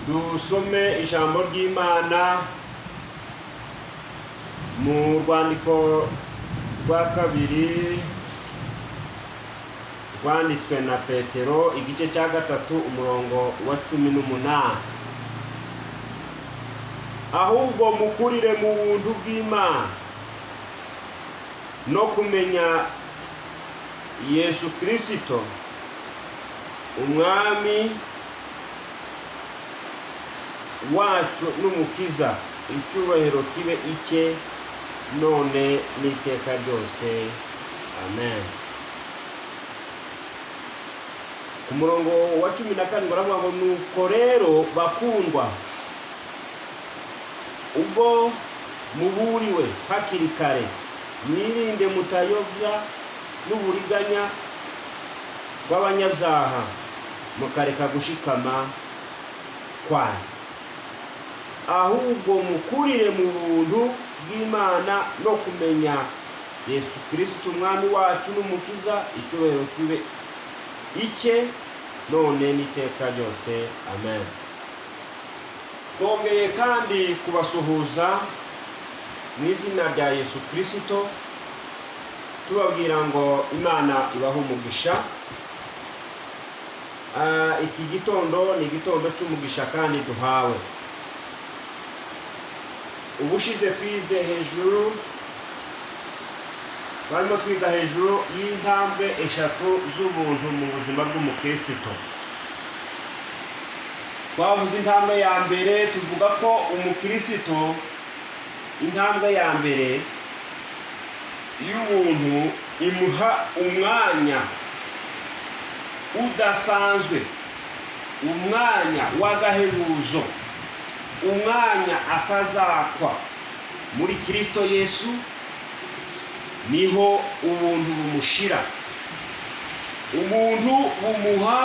Dusome ijambo ry'Imana mu rwandiko rwa kabiri rwanditswe na Petero igice cya 3 umurongo wa 18. Ahubwo mukurire mu buntu bw'Imana no kumenya Yesu Kristo umwami wacu n'umukiza, icyubahiro kibe icye none n'iteka ryose. Amen. Ku murongo wa 14 baravuga ngo nuko rero bakundwa, ubwo muburiwe hakiri kare, mwirinde mutayobya n'uburiganya bw'abanyabyaha, mukareka gushikama kwayo. Ahubwo mukurire mu buntu bw'Imana no kumenya Yesu Kristo umwami wacu n'umukiza, icyubahiro kibe icye none n'iteka ryose. Amen. Twongeye kandi kubasuhuza mu izina rya Yesu Kristo, tubabwira ngo Imana ibahe umugisha. Iki gitondo ni igitondo cy'umugisha kandi duhawe. Ubushize twize hejuru, barimo twiga hejuru y'intambwe 3 z'ubuntu mu buzima bw'umukristo. Twavuze intambwe ya mbere, tuvuga ko umukristo intambwe ya mbere y'ubuntu imuha umwanya udasanzwe, umwanya w'agahebuzo, umwanya atazakwa. Muri Kristo Yesu niho ubuntu bumushira. Umuntu bumuha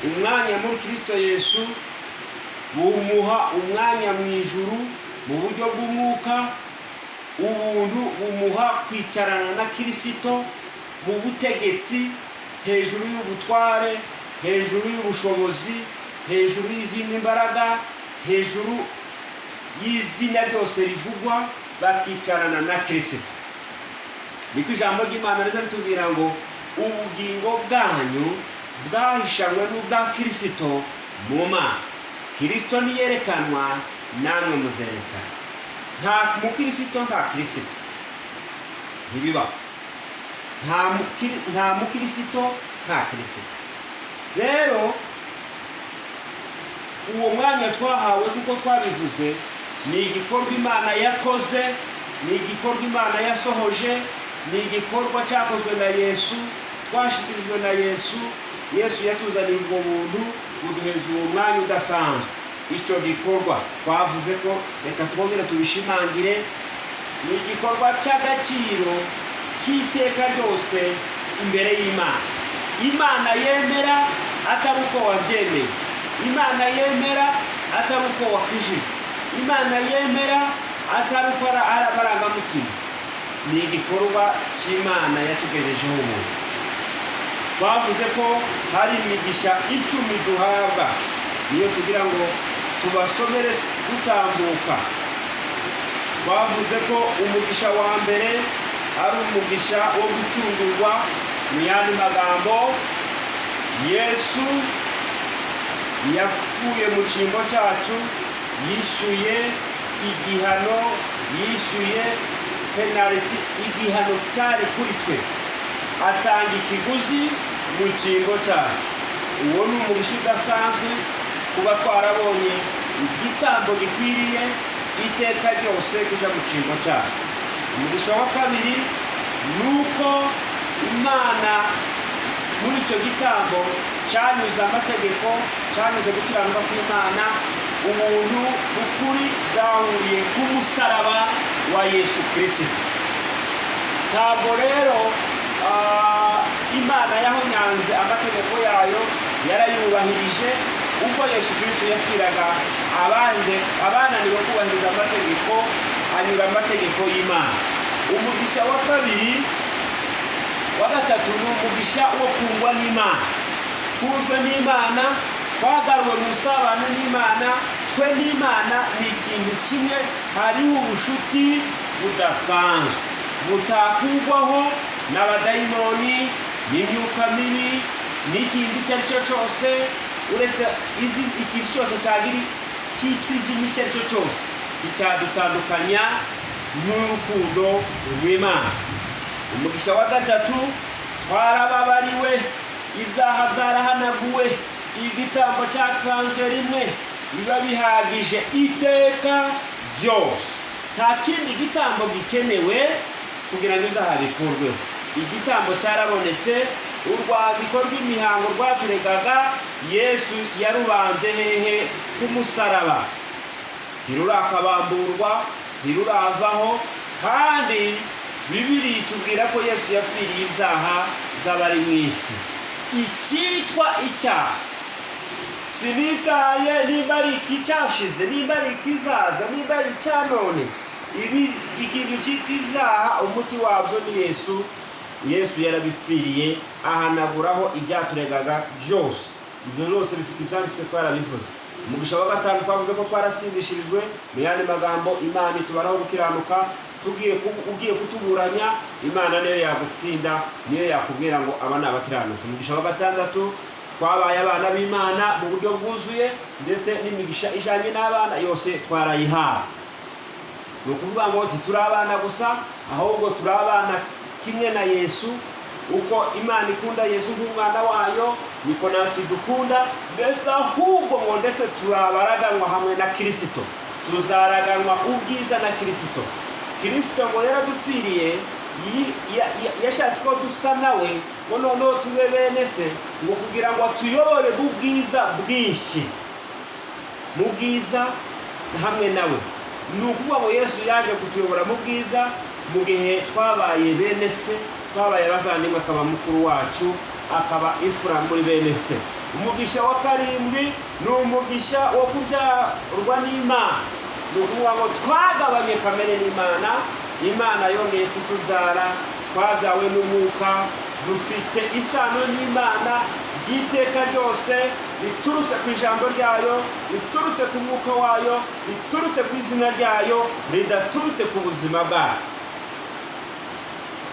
umwanya muri Kristo Yesu, bumuha umwanya mu ijuru mu buryo bw'umwuka. Ubuntu bumuha kwicarana na Kristo mu butegetsi, hejuru y'ubutware, hejuru y'ubushobozi, hejuru y'izindi mbaraga, hejuru y'izina ryose rivugwa, bakicarana na Kristo. Niko ijambo ry'Imana riza ritubwira ngo ubugingo bwanyu bwahishanwe n'ubwa Kristo mu Mana. Kristo niyerekanwa, namwe muzerekana. Nta mukristo nta Kristo, ntibibaho. Nta mukristo nta Kristo. Rero uwo mwanya twahawe, kuko twabivuze, ni igikorwa Imana yakoze, ni igikorwa Imana yasohoje, ni igikorwa cyakozwe na Yesu, twashikirijwe na Yesu. Yesu yatuzaniye ubwo buntu buduheza uwo mwanya udasanzwe. Icyo gikorwa twavuze ko, reka twongere tubishimangire, ni igikorwa cy'agaciro cy'iteka ryose imbere y'Imana. Imana yemera atari uko wabyemeye, Imana yemera atari uko wakijije, Imana yemera atari uko ari amarangamutima. Ni igikorwa cy'Imana yatugejejeho umuntu. Twavuze ko hari imigisha 10 duhabwa, niyo tugira ngo tubasomere gutambuka. Twavuze ko umugisha wa mbere ari umugisha wo gucungurwa. Mu yandi magambo, Yesu yapfuye mu cyimbo cyacu, yishuye igihano, yishuye penalty, igihano cyari kuri twe, atanga ikiguzi mu cyimbo cyacu. Uwo ni umugisha udasanzwe, kuba twarabonye igitambo gikwiriye iteka ryose kuja mu cyimbo cyacu. Umugisha wa kabiri nuko Imana muri icyo gitambo cyanyuze amategeko, cyanyuze gukiranuka kw'Imana, ubuntu ukuri bwahuriye ku musaraba wa Yesu Kristo. Ntabwo rero Imana yahonyanze amategeko yayo, yarayubahirije. Ubwo Yesu Kristo yapfiraga, abananiwe kubahiriza amategeko, anyura amategeko y'Imana. Umugisha wa kabiri, wa gatatu, ni umugisha wo kungwa n'Imana. Kuzwe n'Imana twagaruwe mu busabane n'Imana. Twe n'Imana ni ikintu kimwe, hariho ubushuti budasanzwe butakugwaho n'abadayimoni n'imyuka mibi n'ikindi icyo ari cyo cyose, uretse ikintu cyose cyitwa izina icyo ari cyo cyose icyadutandukanya n'urukundo rw'Imana. Umugisha wa gatatu, twarababariwe, ibyaha byarahanaguwe, igitambo cyatanzwe rimwe biba bihagije iteka ryose. Nta kindi gitambo gikenewe kugira ngo ibyaha bikurweho. Igitambo cyarabonetse, urwandiko rw'imihango rwaturegaga Yesu yarubambye hehe? Ku musaraba. Ntirurakabamburwa, ntiruravaho, kandi Bibiri itubwira ko Yesu yapfiriye ibyaha by'abari mu isi. Icyitwa icyaha, sinitaye niba ari icyashize, niba ari ikizaza, niba ari icya none, ikintu cyitwa ibyaha umuti wabyo ni Yesu. Yesu yarabipfiriye, ahanaguraho ibyaturegaga byose. Ibyo byose bifite ibyanditswe twarabivuze. Umugisha wa gatanu twavuze ko twaratsindishirijwe, mu yandi magambo Imana itubaraho gukiranuka. Ugiye kutuburanya, Imana niyo yagutsinda, niyo yakubwira ngo aba ni abakiranutsi. Umugisha wa gatandatu, twabaye abana b'Imana mu buryo bwuzuye, ndetse n'imigisha ijanye n'abana yose twarayihawe. Ni ukuvuga ngo turi abana gusa, ahubwo turi abana kimwe na Yesu. Uko Imana ikunda Yesu nk'umwana wayo, niko natwe dukunda, ndetse ahubwo ngo ndetse turabaraganwa hamwe na Kristo, tuzaraganwa ubwiza na Kristo. Kristo ngo yaradupfiriye, yashatse ko dusa nawe, ngo noneho tube bene se, ngo kugira ngo atuyobore mu bwiza bwinshi, mu bwiza hamwe nawe. Ni ukuvuga ngo Yesu yaje kutuyobora mu bwiza mu gihe twabaye bene se, twabaye abavandimwe, akaba mukuru wacu, akaba imfura muri bene se. Umugisha wa karindwi ni umugisha wo kubyarwa n'Imana. Ni ukuvuga ngo twagabanye kamere n'Imana, Imana yongeye kutubyara, twabyawe n'Umwuka, dufite isano n'Imana ry'iteka ryose, riturutse ku ijambo ryayo, riturutse ku Mwuka wayo, riturutse ku izina ryayo, ridaturutse ku buzima bwayo.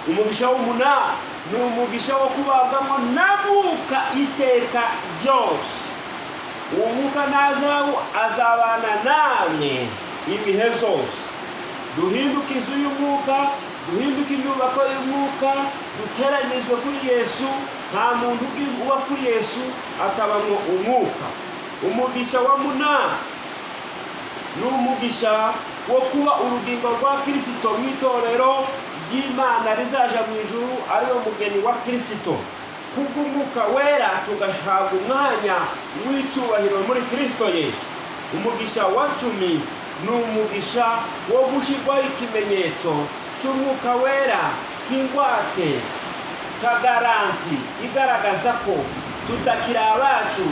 Umugisha w'umunani ni umugisha wo kubabwamo na Mwuka iteka ryose. Uwo Mwuka nazawo azabana namwe ibihe byose. Duhinduke inzu y'Umwuka, duhinduke inyubako y'Umwuka, duteranyirizwe kuri Yesu. Nta muntu uba kuri Yesu atabamwo Umwuka. Umugisha wa munani ni umugisha wo kuba urugingo rwa Kristo mu itorero ry'Imana rizaja mu ijuru, ariyo mugeni wa Kristo. Kubw'Umwuka wera tugahabwa umwanya w'icyubahiro muri Kristo Yesu. Umugisha wa cumi ni umugisha wo gushyirwaho ikimenyetso cy'Umwuka wera nk'ingwate, nka garanti igaragaza ko tutakiri abacu,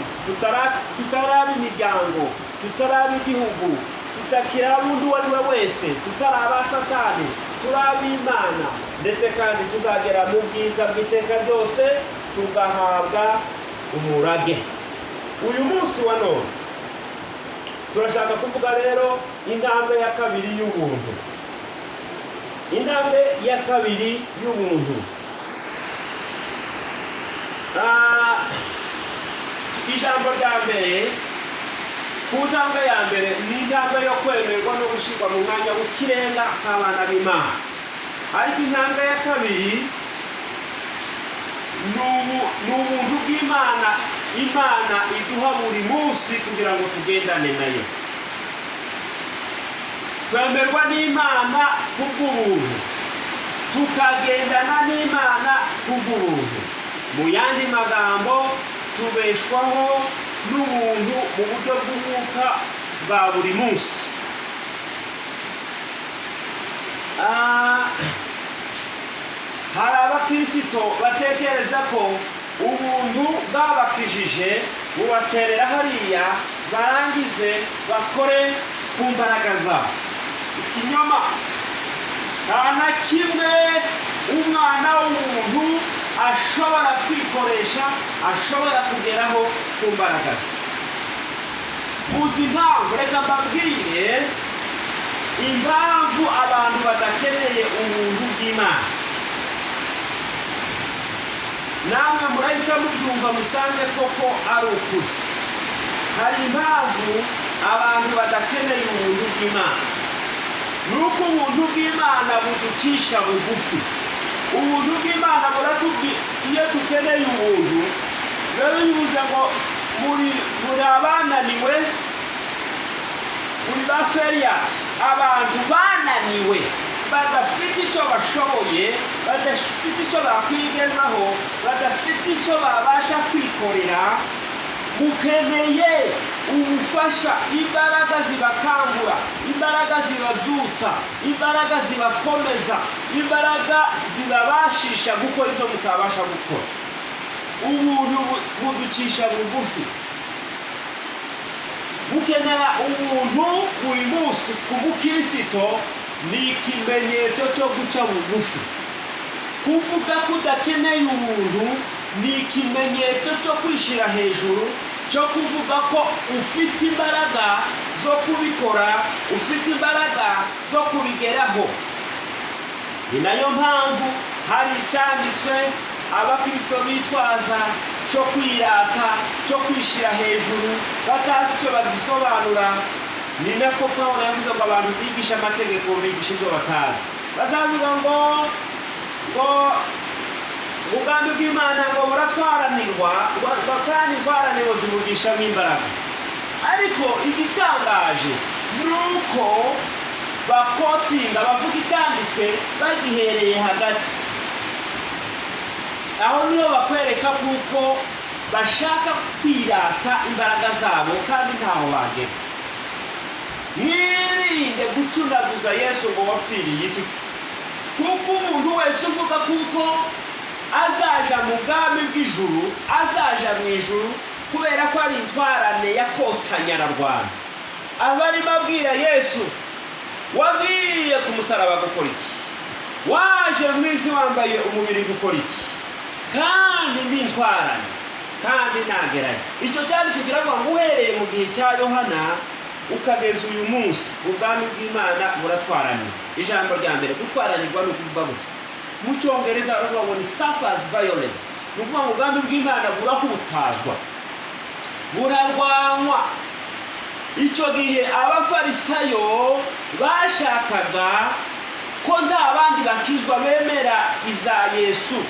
tutaraba imiryango, tutaraba igihugu, tutakiri ab'undi uwo ari we wese, tutari aba Satani, turi ab'Imana, ndetse kandi tuzagera mu bwiza bw'iteka ryose, tugahabwa umurage. Uyu munsi wa none turashaka kuvuga rero intambwe ya kabiri y'ubuntu. Intambwe ya kabiri y'ubuntu, ijambo rya mbere, ku ntambwe ya mbere ni intambwe yo kwemerwa no gushyirwa mu mwanya w'ikirenga nk'abana b'Imana. Ariko intambwe ya kabiri ni ubuntu bw'Imana, Imana iduha buri munsi kugira ngo tugendane nayo. Twemerwa n'Imana kubw'ubuntu, tukagendana n'Imana kubw'ubuntu. Mu yandi magambo, tubeshwaho n'ubuntu mu buryo bw'Umwuka bwa buri munsi. Hari abakristo batekereza ko ubuntu bwabakijije bubaterera hariya barangize bakore ku mbaraga zabo. Ikinyoma. Nta na kimwe umwana w'umuntu ashobora kwikoresha, ashobora kugeraho ku mbaraga ze. muzi impamvu, reka mbabwire impamvu abantu badakeneye ubuntu bw'Imana. Namwe murahita mubyumva musange koko ari ukuri. Hari impamvu abantu badakeneye ubuntu bw'Imana. Nuko ubuntu bw'Imana buducisha bugufi. Ubuntu bw'Imana buratubwira iyo dukeneye ubuntu, rero bivuze ngo muri abananiwe, muri ba failures, abantu bananiwe, badafite icyo bashoboye, badafite icyo bakwigezaho, badafite icyo babasha kwikorera, mukeneye ubufasha, imbaraga zibakangura, imbaraga zibabyutsa, imbaraga zibakomeza, imbaraga zibabashisha gukora ibyo mutabasha gukora. Ubuntu buducisha bugufi. Gukenera ubuntu buri munsi ku mukristo ni ikimenyetso cyo guca bugufi. Kuvuga ko udakeneye ubuntu ni ikimenyetso cyo kwishyira hejuru, cyo kuvuga ko ufite imbaraga zo kubikora, ufite imbaraga zo kubigeraho. Ni nayo mpamvu hari icyanditswe abakristo bitwaza cyo kwirata, cyo kwishyira hejuru, batazi icyo bagisobanura. Ni nako Pawulo yavuze ngo abantu bigisha amategeko bigisha ibyo batazi. Bazavuga ngo ubwami bw'Imana ngo buratwaranirwa, kandi intwaraniro zimugishamo imbaraga. Ariko igitangaje ni uko bakotinga, bavuga icyanditswe bagihereye hagati. Aho niyo bakwereka kuko bashaka kwirata imbaraga zabo kandi ntaho bagera. Mwirinde gucunaguza Yesu ngo wapfiriye iki, kuko umuntu wese uvuga kuko azaja mu bwami bw'ijuru, azaja mu ijuru kubera ko ari intwarane yakotanya na Rwanda, aba arimo abwira Yesu, wagiye ku musaraba gukora iki? Waje mu isi wambaye umubiri gukora iki? Kandi ndi intwarane, kandi nagerayo. Icyo cyanditswe kiravuga ngo uhereye mu gihe cya Yohana ukageza uyu munsi ubwami bw'Imana buratwaranirwa. Ijambo rya mbere gutwaranirwa ni ukuvuga gutya. Mu Cyongereza baravuga ngo ni suffers violence. Ni ukuvuga ngo ubwami bw'Imana burahutazwa, burarwanywa. Icyo gihe abafarisayo bashakaga ko nta bandi bakizwa bemera ibya Yesu,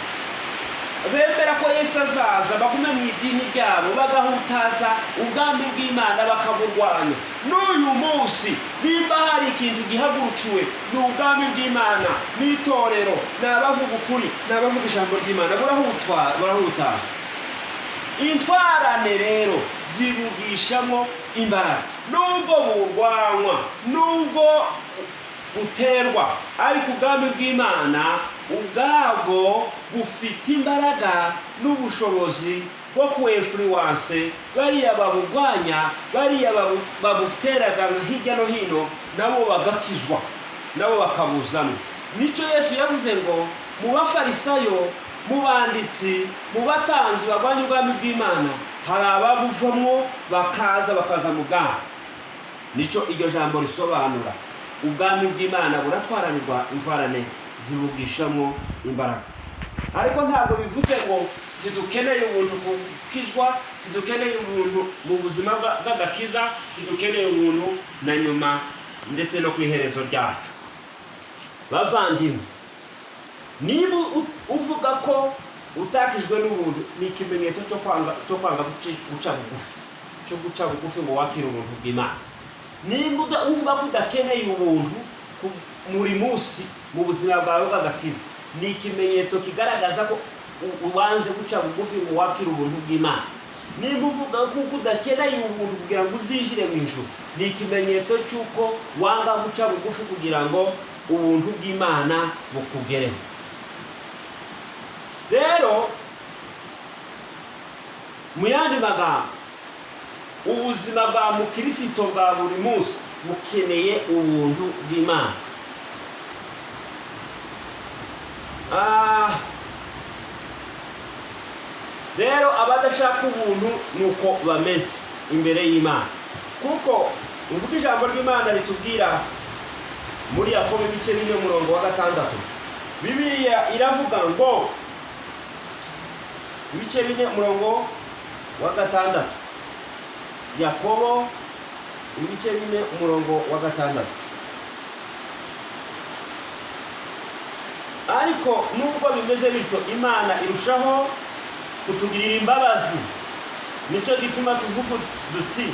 bemera ko Yesu azaza, bagume mu idini ryabo, bagahutaza ubwami bw'Imana bakaburwanya. N'uyu munsi nimba hari ikintu gihagurukiwe ni ubwami bw'Imana, n'itorero, n'abavuga ukuri, n'abavuga ijambo ry'Imana, burahutazwa. Intwarane rero zibugishamo imbaraga, nubwo burwanywa, nubwo buterwa, ariko ubwami bw'Imana ubwabwo bufite imbaraga n'ubushobozi bwo kuinfluence bariya babugwanya, bariya babuteraga hirya no hino, nabo bagakizwa, nabo bakabuzamo. Nicyo Yesu yavuze ngo mu bafarisayo, mu banditsi, mu batanzi barwanya ubwami bw'Imana hari ababuvamo bakaza mu bwami. Nicyo iryo jambo risobanura. Ubwami bw'Imana buratwaranirwa, intwarane zibugishamo imbaraga. Ariko ntabwo bivuze ngo zidukeneye ubuntu gukizwa, zidukeneye ubuntu mu buzima bw'agakiza, zidukeneye ubuntu na nyuma ndetse no ku iherezo ryacu. Bavandimwe, niba uvuga ko utakijwe n'ubuntu, ni ikimenyetso cyo kwanga guca bugufi ngo wakire ubuntu bw'Imana. Nimba uvuga ko udakeneye ubuntu muri munsi mu buzima bwawe bw'agakiza, ni ikimenyetso kigaragaza ko ubanze guca bugufi ngo wakire ubuntu bw'Imana. Nimba uvuga ko udakeneye ubuntu kugira ngo uzinjire mu ijuru, ni ikimenyetso cy'uko wanga guca bugufi kugira ngo ubuntu bw'Imana bukugereho. Rero mu yandi magambo, ubuzima bwa mukristo bwa buri munsi bukeneye ubuntu bw'Imana. Rero abadashaka ubuntu nuko bameze imbere y'Imana. kuko uvuga ijambo ry'Imana ritubwira muri Yakobo ibice 4:6 Bibiliya iravuga ngo ibice 4:6 Yakobo ibice 4:6 ariko nubwo bimeze bityo Imana irushaho kutugirira imbabazi. Nicyo gituma tuvuga duti,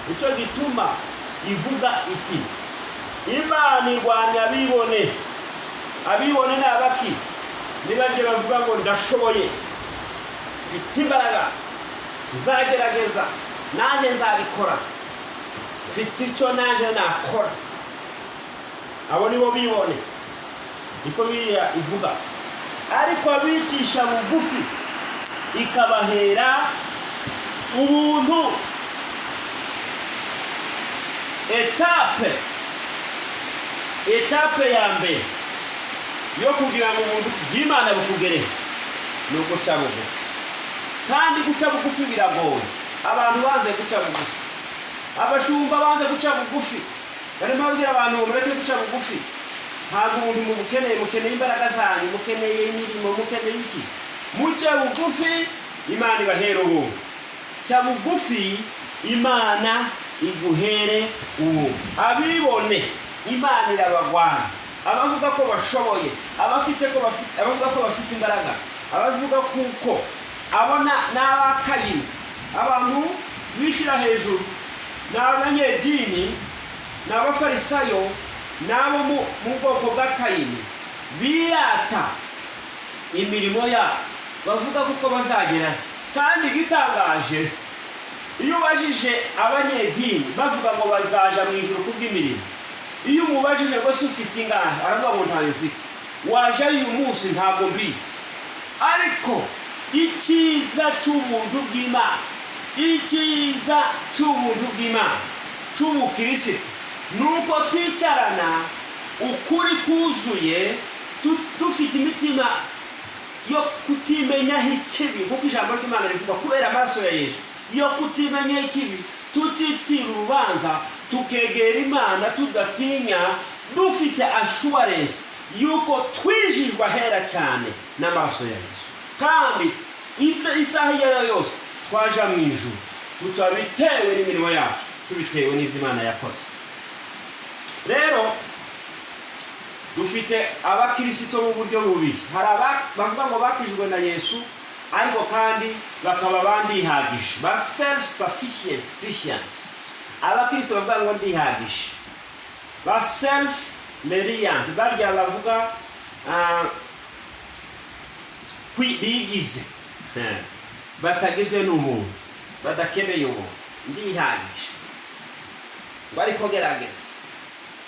nicyo gituma ivuga iti Imana irwanya abibone. Abibone ni abaki? Nibaje bavuga ngo ndashoboye, mfite imbaraga, nzagerageza, nanjye nzabikora, mfite icyo nanjye nakora. Abo nibo bibone, niko Bibiliya ivuga. Ariko abicisha bugufi ikabahera ubuntu. Etape ya mbere yo kugira ngo ubuntu bw'Imana bukugere ni uguca bugufi. Kandi guca bugufi biragoye. Abantu banze guca bugufi, abashumba banze guca bugufi, barimo babwira abantu ngo mureke guca bugufi. Ntabwo umuntu mukeneye imbaraga zanyu, mukeneye imirimo, mukeneye iki? Muca bugufi Imana ibahera ubuntu. Ca bugufi Imana iguhere ubuntu. Abibone Imana irabagwana. Abavuga ko bashoboye, abavuga ko bafite imbaraga, abavuga kuko abona n'abakayini, abantu bishira hejuru, n'abanyedini, n'abafarisayo, n'abo mu bwoko bwa Kayini, birata imirimo yabo, bavuga kuko bazagera. Kandi gitangaje, iyo ubajije abanyedini bavuga ngo bazaja mu ijuru kubw'imirimo, iyo umubajije ngo se ufite ingahe, aravuga ngo ntayo mfite. Waje uyu munsi ntabwo mbizi. Ariko icyiza cy'ubuntu bw'Imana, icyiza cy'ubuntu bw'Imana cy'ubukirisitu, nuko twicarana ukuri kuzuye, dufite imitima yo kutimenyaho ikibi, kuko ijambo ry'Imana rivuga kubera amaraso ya Yesu, yo kutimenyaho ikibi, tutitira urubanza, tukegera Imana tudatinya, dufite assurance yuko twijijwe ahera cyane n'amaraso ya Yesu. Kandi isaha iyo yose twaja mu ijuru, tutabitewe n'imirimo yacu, tubitewe n'ibyo Imana yakoze. Rero dufite abakristo mu buryo bubiri. Hari bavuga ngo bakijwe na Yesu, ariko kandi bakaba bandihagije, ba self-sufficient Christians. Abakristo bavuga ngo ndihagije, ba self-reliant, barya bavuga bigize, batagizwe n'umuntu, badakeneye umuntu. Ndihagije, bari kogerageza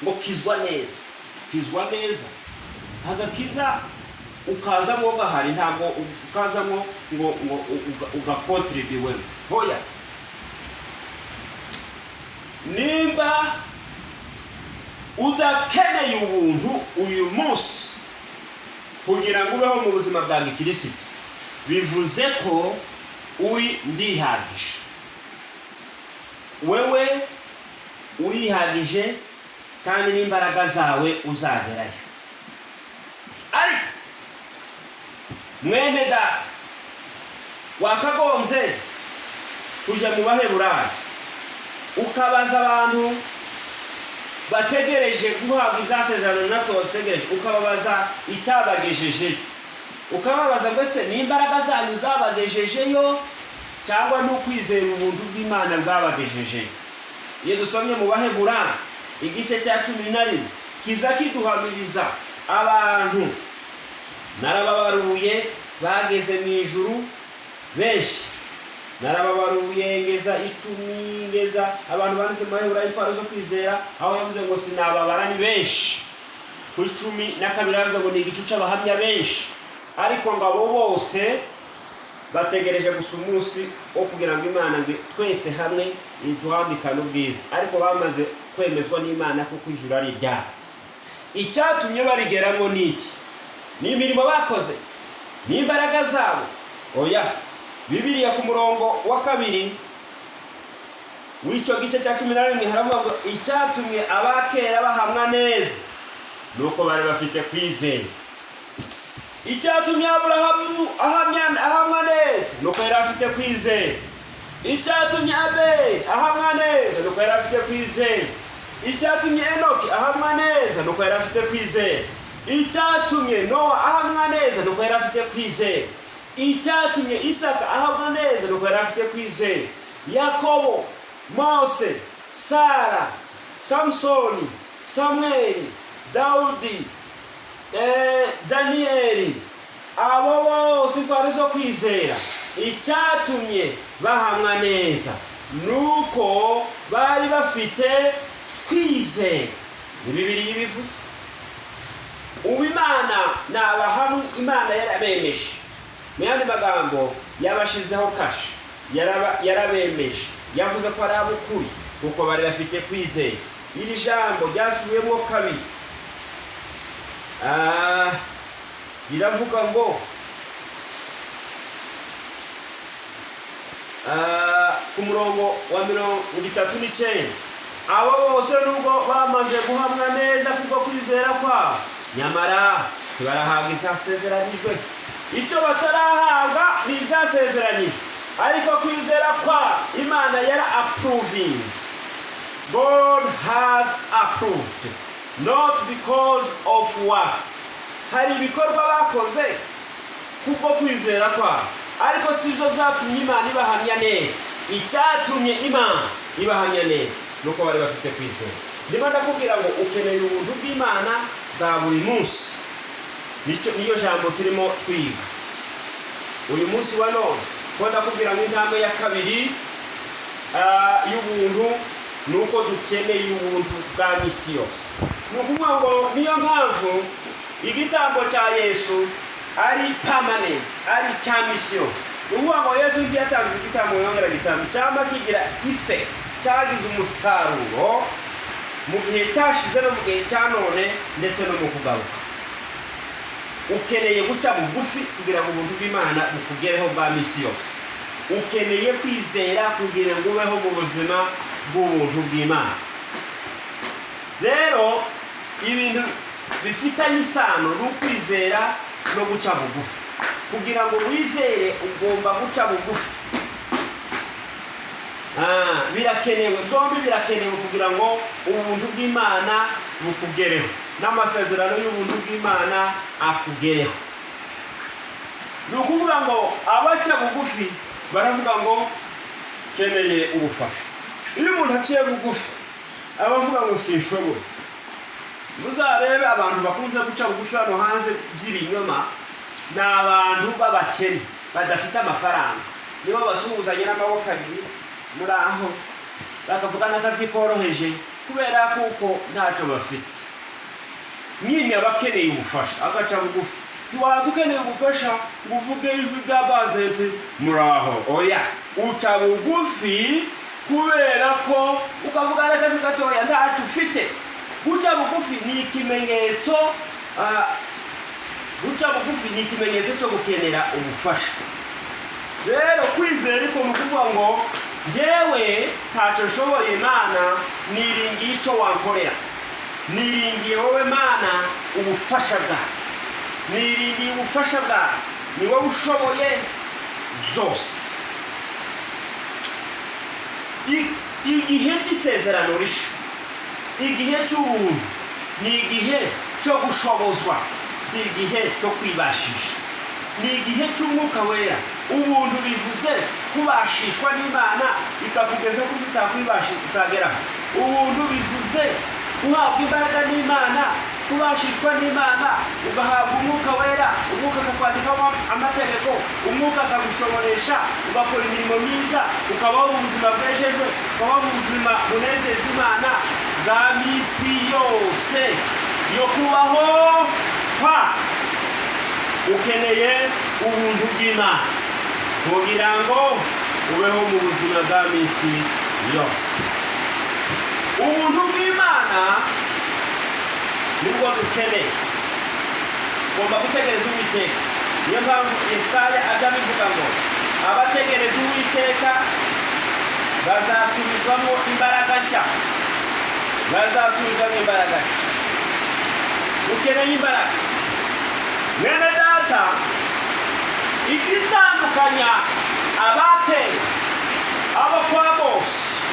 ngo kizwa neza. Agakiza ukazamo gahari, ntabwo ukazamo ngo ugakontribuwe. Hoya, nimba udakeneye ubuntu uyu munsi kugira ngo ubeho mu buzima bwa gikirisitu, bivuze ko uri ndihagije. Wewe urihagije kandi n'imbaraga zawe uzagerayo. Ariko mwene data, wakagombye kuja mu Baheburayo ukabaza abantu bategereje guhabwa ibyasezerano natwe bategereje, ukababaza icyabagejejeyo, ukababaza ngo ese ni imbaraga zanyu zabagejejeyo cyangwa no kwizera ubuntu bw'Imana bwabagejejeyo. Iyo dusomye mu Baheburayo igice cya 11 kiza kiduhamiriza abantu narababaruye bageze mu ijuru benshi, narababaruye ngeza 10, ngeza abantu banditse mu Baheburayo intwaro zo kwizera, aho yavuze ngo sinababara ni benshi. Ku 12 yavuze ngo ni igicu cy'abahamya benshi. Ariko ngo abo bose bategereje gusa umunsi wo kugira ngo Imana ngo twese hamwe iduhambikane ubwiza. Ariko bamaze kwemezwa n'Imana kuko ijuru ari ryabo. Icyatumye barigeramo niki? Ni imirimo bakoze, ni imbaraga zabo? Oya. Bibiliya ku murongo wa 2 w'icyo gice cya 11 haravuga ngo icyatumye abakera bahamwa neza nuko bari bafite kwizera. Icyatumye Aburahamu ahamwa neza nuko yari afite kwizera. Icyatumye Abeli ahamwa neza nuko yari afite kwizera. Icyatumye Enoki ahamwa neza nuko yari afite kwizera. Icyatumye Nowa ahamwa neza nuko yari afite kwizera. Icyatumye Isaka ahamwa neza nuko yari afite kwizera. Yakobo, Mose, Sara, Samsoni, Samweli, Dawudi, Daniyeli, abo bose twari zo kwizera. Icyatumye bahamwa neza nuko bari bafite kwizera. Bibiliya ibivuze. Ubu Imana n'abahamwe, Imana yarabemeje. Mu yandi magambo yabashizeho kashe, yarabemeje, yavuze ko ari abukuri kuko bari bafite kwizera. Iri jambo ryasubiyemo kabiri. Riravuga ngo ku murongo wa 39, abo bose nubwo bamaze guhamwa neza kubwo kwizera kwabo, nyamara ntibarahabwa ibyasezeranijwe. Icyo batarahabwa ni ibyasezeranijwe, ariko kwizera kwabo Imana yara approvings. God has approved, not because of works. Hari ibikorwa bakoze kubwo kwizera kwabo, ariko sivyo byatumye Imana ibahamya neza. Icyatumye Imana ibahamya neza nuko bari bafite kwizera. Ndimo ndakubwira ngo ukeneye ubuntu bw'Imana bwa buri munsi. Niyo jambo turimo twiga uyu munsi wa none. Ko ndakubwira ngo intambwe ya kabiri y'ubuntu nuko dukeneye ubuntu bwa misi yose. Nukuvuga ngo niyo mpamvu igitambo cya Yesu ari permanent, ari cya misi yose. Nukuvuga ngo Yesu igihe yatanze igitambo yongera igitambo cyangwa kigira effect, cyagize umusaruro mu gihe cyashize no mu gihe cya none ndetse no mu kugaruka. Ukeneye guca bugufi kugira ngo ubuntu bw'Imana bukugereho bwa misi yose. Ukeneye kwizera kugira ngo ubeho mu buzima bw'ubuntu bw'Imana. Rero ibintu bifitanye isano n'ukwizera no guca bugufi. Kugira ngo wizere ugomba guca bugufi. Birakenewe, byombi birakenewe kugira ngo ubuntu bw'Imana bukugereho, n'amasezerano y'ubuntu bw'Imana akugereho. Ni ukuvuga ngo abaca bugufi baravuga ngo keneye ubufasha. Iyo umuntu aciye bugufi abavuga ngo sinshoboye. Muzarebe abantu bakunze guca bugufi hano hanze by'ibinyoma, ni abantu b'abakene badafite amafaranga. Nibo basuhuzanye n'amaboko abiri muri aho bakavuga n'akajwi koroheje kubera kuko ntacyo bafite. Nyine abakeneye ubufasha agaca bugufi. Ntiwaza ukeneye ubufasha ngo uvuge ijwi rya bazete muri aho. Oya, uca bugufi kubera ko ukavuga n'akajwi gatoya ntacyo ufite. Guca bugufi ni ikimenyetso cyo gukenera ubufasha. Rero kwizera ariko mu kuvuga ngo njyewe ntacyo nshoboye Mana, niringiye icyo wankorera. Niringiye wowe Mana ubufasha bwawe. Niringiye ubufasha bwawe, ni wowe ushoboye zose. Igihe cy'isezerano risha, igihe cy'ubuntu ni igihe cyo gushobozwa, si igihe cyo kwibashisha. Ni igihe cy'umwuka wera. Ubuntu bivuze kubashishwa n'Imana ikakugeza ku utakwibashishwa utageraho. Ubuntu bivuze guhabwa imbaraga n'Imana, kubashishwa n'Imana, ugahabwa umwuka wera, umwuka akakwandikaho amategeko, umwuka akagushoboresha, ugakora imirimo myiza, ukabaho mu buzima bwejejwe, ukabaho mu buzima bunezeza Imana bwa misi yose yo kubaho kwa. Ukeneye ubuntu bw'Imana kugira ngo ubeho mu buzima bwa misi yose. Ubuntu bw'Imana nibwo dukeneye. Ugomba gutegereza Uwiteka. Niyo mpamvu Yesaya ajya abivuga ngo abategereza Uwiteka bazasubizwamo imbaraga nshya, bazasubizwamo imbaraga nshya. Ukeneye imbaraga. Mwene data, igitandukanya abateye abo kwa bose,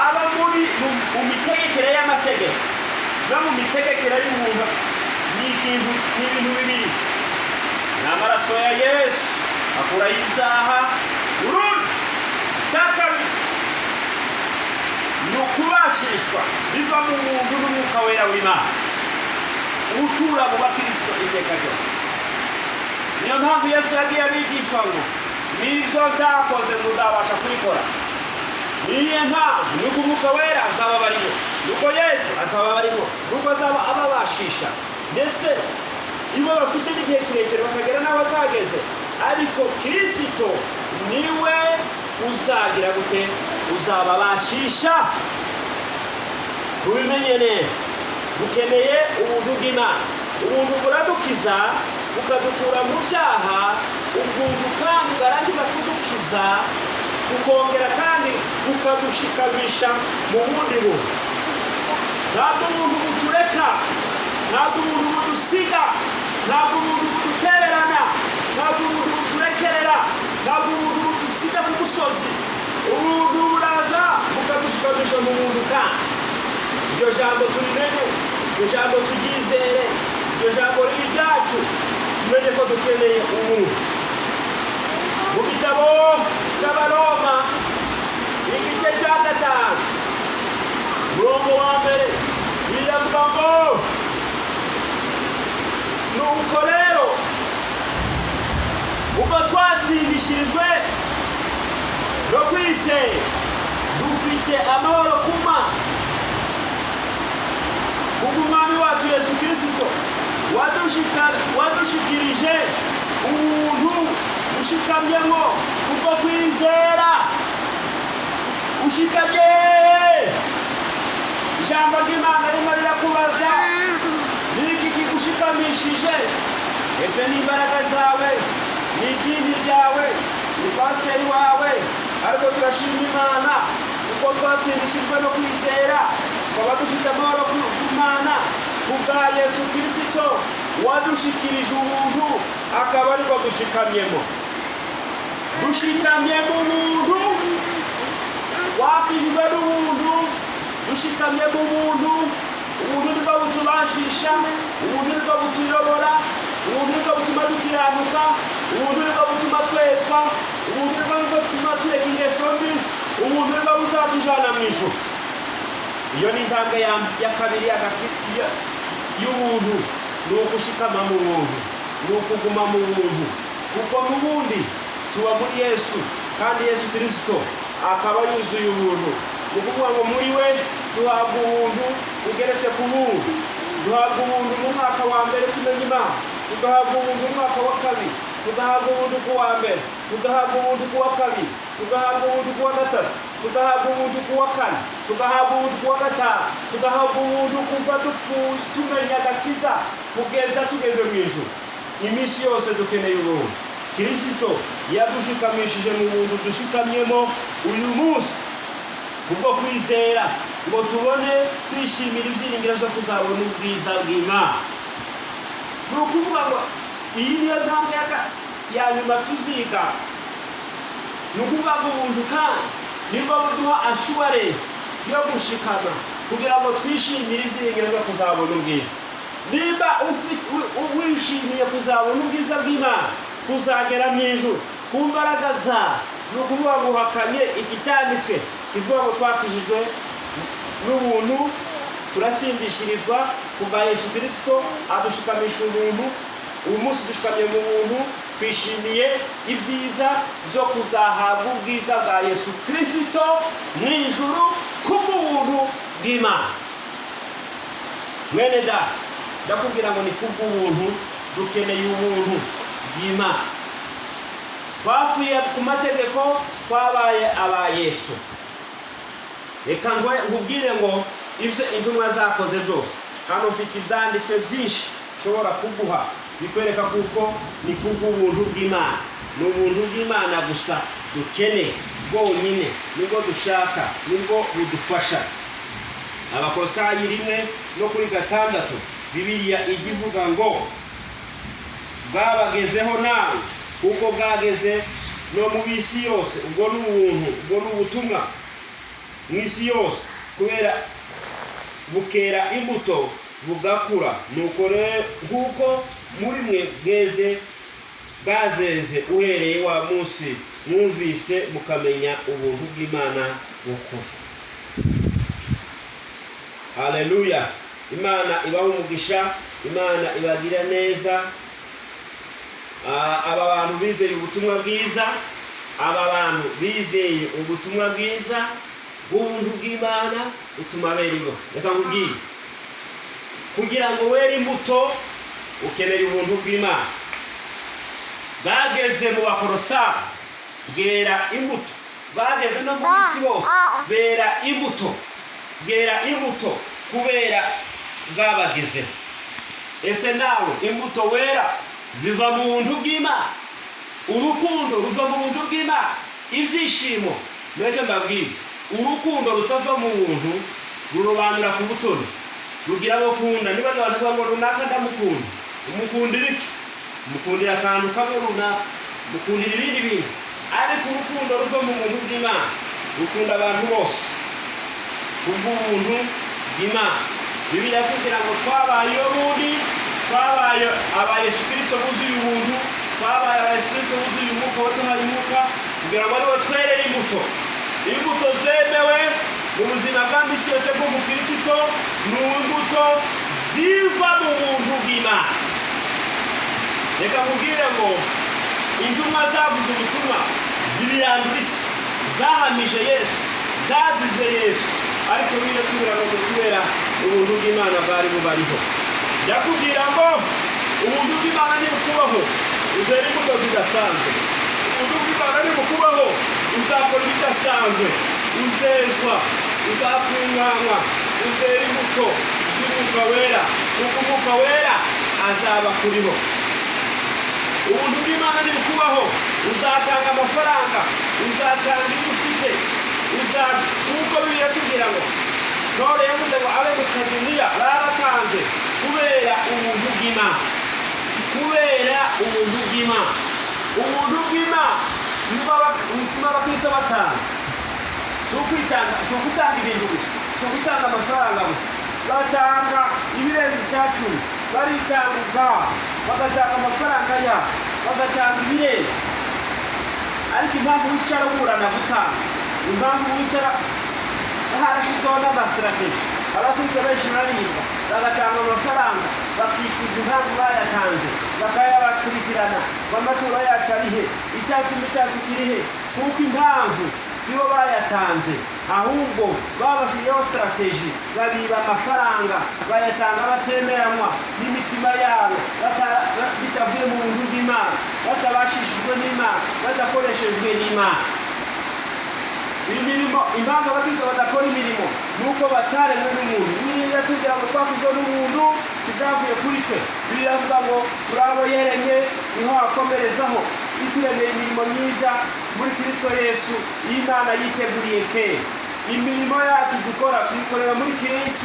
aba muri mu mitegekere y'amategeko no mu mitegekere y'umuntu ni ibintu bibiri. Ni amaraso ya Yesu akuraho ibyaha burundu. Icya kabiri ni ukubashishwa biva mu muntu n'umwuka wera w'Imana utura mu bakristo iteka ryose. Niyo mpamvu Yesu yagiye abigishwa ngo n'ibyo ntakoze muzabasha kubikora. Niyo mpamvu nuko umwuka wera azaba barimo, nuko Yesu azaba barimo, nuko azaba ababashisha. Ndetse iyo bafite n'igihe kirekire bakagera n'abatageze, ariko Kristo niwe uzagira gute? Uzababashisha. Tubimenye neza, dukeneye ubuntu bw'Imana. Ubuntu buradukiza bukadukura mu byaha, ubuntu kandi bwarangiza kudukiza bukongera kandi bukadushikamisha mu bundi buntu. Ntabwo ubuntu butureka, ntabwo ubuntu budusiga, ntabwo ubuntu budutererana, ntabwo ubuntu buturekerera, ntabwo ubuntu budusiga ku musozi. Ubuntu buraza bukadushikamisha mu buntu kandi. Iryo jambo turimenye, iryo jambo turyizere, iryo jambo riri ryacu, tumenye ko dukeneye ubuntu. Mu gitabo cy'Abaroma igice cya 5 umurongo wa mbere biravuga ngo nuko rero ubwo twatsindishirijwe no kwizera dufite amahoro ku Mana kubw'Umwami wacu Yesu Kristo wadushikirije ubuntu ushikamyemo kubwo kwizera. Ushikamye. Ijambo ry'Imana ririmo rirakubaza, niki kigushikamishije? Ese ni imbaraga zawe, ni idini ryawe, ni pasiteri wawe? Ariko turashima Imana kuko twatsindishijwe no kwizera, tukaba dufite amahoro ku Mana kubwa Yesu Kristo wadushikirije ubuntu, akaba ariko dushikamyemo. Dushikamye mu buntu, wakijwe n'ubuntu, dushikamye mu buntu. Ubuntu nibwo butubashisha, ubuntu nibwo butuyobora, ubuntu nibwo butuma dukiranuka, ubuntu nibwo butuma twezwa, ubuntu nibwo butuma tureka ingeso mbi, ubuntu nibwo buzatujana mu ijuru. Iyo ni intambwe ya kabiri y'ubuntu, ni ugushikama mu buntu, ni ukuguma mu buntu. Kuko mu bundi tuba muri Yesu, kandi Yesu Kristo akaba yuzuye ubuntu. Ni ukuvuga ngo muri we duhabwa ubuntu bugeretse ku buntu. Duhabwa ubuntu mu mwaka wa mbere tumenya Imana, tugahabwa ubuntu mu mwaka wa kabiri, tugahabwa ubuntu ku wa mbere, tugahabwa ubuntu ku wa kabiri, tugahabwa ubuntu ku wa gatatu, tugahabwa ubuntu ku wa kane, tugahabwa ubuntu ku wa gatanu, tugahabwa ubuntu kuva dupfuye tumenya agakiza kugeza tugeze mu ijuru. Iminsi yose dukeneye ubuntu. Kristo yadushikamishije mu buntu dushikamyemo uyu munsi kubwo kwizera, ngo tubone kwishimira ibyiringiro zo kuzabona ubwiza bw'Imana. Ni ukuvuga ngo iyi niyo ntambwe ya nyuma tuziga. Ni ukuvuga ngo ubuntu kandi nibwo buduha assurance yo gushikama kugira ngo twishimire ibyiringiro zo kuzabona ubwiza. Niba wishimiye kuzabona ubwiza bw'Imana, kuzagera mu ijuru ku mbaraga zawe, ni ukuvuga ngo uhakanye iki cyanditswe kivuga ngo twakijijwe n'ubuntu, turatsindishirizwa kubwa Yesu Kristo adushikamisha ubuntu. Uyu munsi dushikamye mu buntu, twishimiye ibyiza byo kuzahabwa ubwiza bwa Yesu Kristo mu ijuru kubw'ubuntu bw'Imana. Mwene data, ndakubwira ngo ni kubw'ubuntu, dukeneye ubuntu bw'Imana. Twapfuye ku mategeko, twabaye aba Yesu. Reka nkubwire ngo ibyo intumwa zakoze byose, hano ufite ibyanditswe byinshi nshobora kuguha bikwereka kuko ni kubw'ubuntu bw'Imana. Ni ubuntu bw'Imana gusa dukeneye. bwonyine nibwo dushaka, nibwo budufasha. Abakolosayi 1:6 Bibiliya ijya ivuga ngo bwabagezeho nawe kuko bwageze no mu bisi yose. Ubwo ni ubuntu, ubwo ni ubutumwa mu isi yose, kubera bukera imbuto bugakura. Nuko rero kuko muri mwe bweze bwazeze uhereye wa munsi mwumvise mukamenya ubuntu bw'Imana bukuru. Haleluya! Imana ibaho umugisha, Imana ibagira neza. Aba bantu bizeye ubutumwa bwiza, aba bantu bizeye ubutumwa bwiza bw'ubuntu bw'Imana butuma bera imbuto. Reka nkubwire, kugira ngo were imbuto ukeneye ubuntu bw'Imana. Bwageze mu Bakolosayi bwera imbuto, bageze no mu isi bose bera imbuto, bwera imbuto kubera bwabagezeho. Ese nawe imbuto wera ziva mu buntu bw'Imana? Urukundo ruva mu buntu bw'Imana, ibyishimo. Mwese mbabwire, urukundo rutava mu buntu rurobanura ku butoni, rugira abo kunda. Niba abantu bavuga ngo runaka ndamukunda, umukundira iki? Umukundira akantu kamwe runaka, mukundira ibindi bintu. Ariko urukundo ruva mu buntu bw'Imana rukunda abantu bose kubw'ubuntu bw'Imana. Bibiliya kugira ngo twabaye ubundi, twabaye aba Yesu Kristo buzuye ubuntu, twabaye aba Yesu Kristo buzuye umwuka waduhaye umwuka, kugira ngo ariwe twerere imbuto. Imbuto zemewe mu buzima bwa misi yose bw'umukristo ni imbuto ziva mu buntu bw'Imana. Reka nkubwire ngo intumwa zavuze ubutumwa zibirandura isi, zahamije Yesu, zazize Yesu, ariko bine kubera ngo kubera ubuntu bw'Imana bwari bubariho. Ndakubwira ngo ubuntu bw'Imana nibukubaho uzera imbuto zidasanzwe. Ubuntu bw'Imana nibukubaho uzakora ibidasanzwe, uzezwa, uzatunganywa, uzera imbuto z'Umwuka Wera, kuko Umwuka Wera azaba kuriho. Ubuntu bw'Imana nibukubaho uzatanga amafaranga, uzatanga ibyo ufite, kuko Bibiliya tubwira ngo Ntore yavuze ngo abe mu Kaduniya baratanze kubera ubuntu bw'Imana, kubera ubuntu bw'Imana. Ubuntu bw'Imana niba abakristo batanga, si ukutanga ibintu gusa, si ukutanga amafaranga gusa, batanga ibirenze icyacumi, baritanga ubwabo, bagatanga amafaranga yabo, bagatanga ibirenze. Ariko impamvu wicara uburana gutanga, impamvu wicara harashyizweho n'amasitrategi. Abakristo benshi bararibwa, bagatanga amafaranga, bakicuza impamvu bayatanze, bakayabakurikirana ngo amaturo yacu ari he, icyacumi cyacu kiri he, kuko impamvu sibo bayatanze, ahubwo babashyizeho strategi, babiba amafaranga, bayatanga batemeranywa n'imitima yabo, bitavuye mu buntu bw'Imana, batabashishijwe n'Imana, badakoreshejwe n'Imana. Imirimo, impamvu abakristo badakora imirimo nuko bataremwe n'umuntu. Bibiliya tugira ngo twakozwe n'umuntu, tuzavuye kuri twe. Bibiliya avuga ngo turi abo yaremye, niho akomerezaho, ituremeye imirimo myiza muri Kristo Yesu, Imana yiteguriye kera. Imirimo yacu dukora tuyikorera muri Kristo.